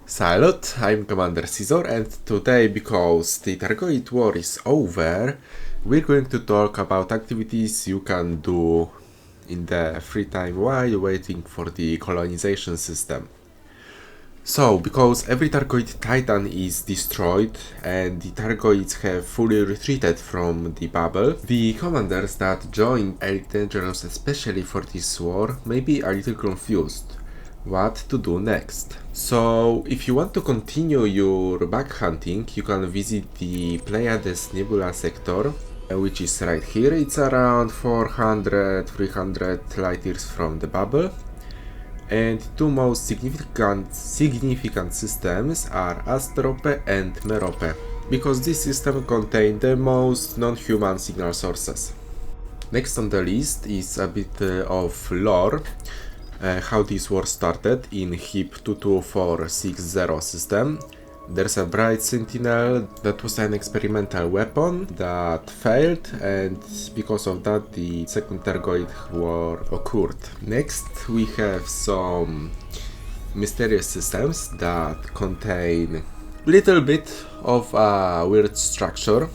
Salut, I'm Commander Caesar, and today, because the Thargoid war is over, we're going to talk about activities you can do in the free time while waiting for the colonization system. So, because every Thargoid Titan is destroyed and the Thargoids have fully retreated from the bubble, the commanders that joined Elite Dangerous especially for this war may be a little confused what to do next. So, if you want to continue your bug hunting, you can visit the Pleiades Nebula sector, which is right here. It's around 400-300 light years from the bubble. And two most significant systems are Astrope and Merope, because this system contains the most non-human signal sources. Next on the list is a bit of lore, how this war started in HIP 22460 system. There's a bright sentinel that was an experimental weapon that failed, and because of that the second Thargoid war occurred. Next we have some mysterious systems that contain little bit of a weird structure.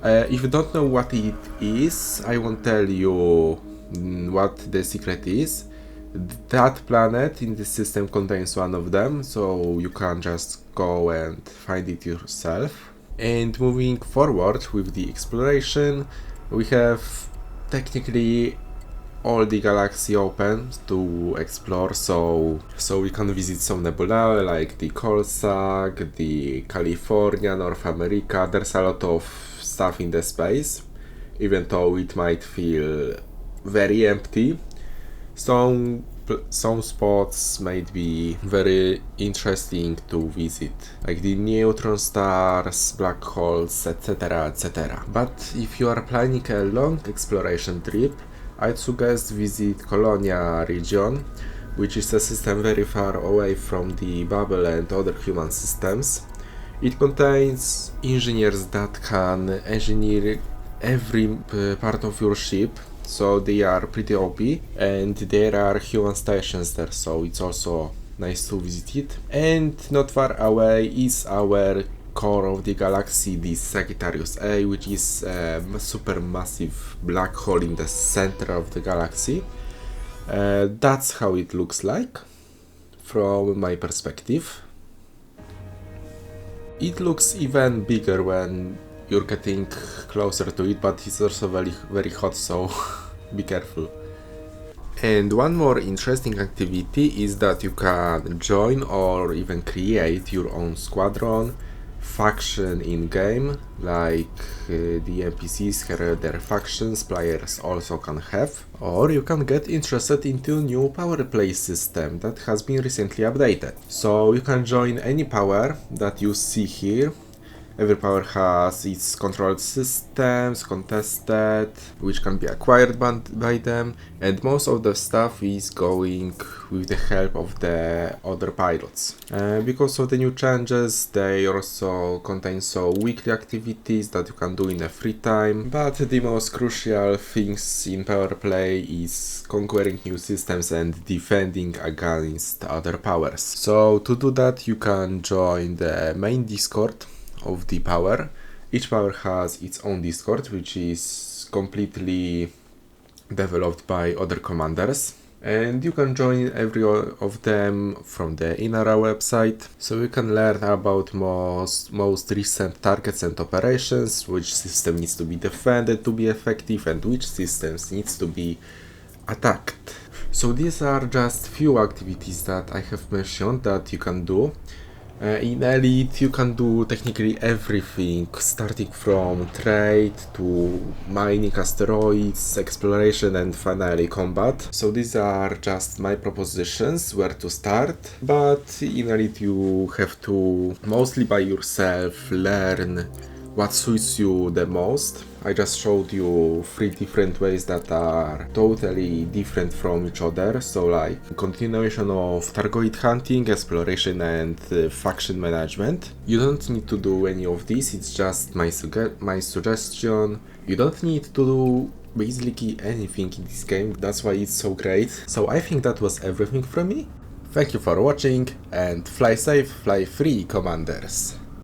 If you don't know what it is, I won't tell you what the secret is. That planet in this system contains one of them, so you can just go and find it yourself. And moving forward with the exploration, we have technically all the galaxy open to explore, so we can visit some nebulae like the Colsag, the California, North America. There's a lot of stuff in the space, even though it might feel very empty. Some spots might be very interesting to visit, like the neutron stars, black holes, etc, etc. But if you are planning a long exploration trip, I'd suggest visit Colonia region, which is a system very far away from the bubble and other human systems. It contains engineers that can engineer every part of your ship, so they are pretty OP, and there are human stations there, so it's also nice to visit it. And not far away is our core of the galaxy, the Sagittarius A, which is a super massive black hole in the center of the galaxy. That's how it looks like from my perspective. It looks even bigger when you're getting closer to it, but it's also very, very hot, so be careful. And one more interesting activity is that you can join or even create your own squadron, faction in game, like the NPCs have their factions, players also can have. Or you can get interested into new power play system that has been recently updated. So you can join any power that you see here. Every power has its controlled systems, contested, which can be acquired by them, and most of the stuff is going with the help of the other pilots. Because of the new changes, they also contain some weekly activities that you can do in a free time, but the most crucial things in power play is conquering new systems and defending against other powers. So to do that, you can join the main Discord of the power. Each power has its own Discord, which is completely developed by other commanders, and you can join every of them from the Inara website, so you can learn about most recent targets and operations, which system needs to be defended to be effective and which systems needs to be attacked. So these are just few activities that I have mentioned that you can do. In Elite you can do technically everything, starting from trade to mining asteroids, exploration and finally combat. So these are just my propositions where to start, but in Elite you have to mostly by yourself learn what suits you the most. I just showed you 3 different ways that are totally different from each other, so like continuation of Thargoid hunting, exploration and faction management. You don't need to do any of this, it's just my suggestion. You don't need to do basically anything in this game, that's why it's so great. So I think that was everything from me. Thank you for watching and fly safe, fly free, commanders!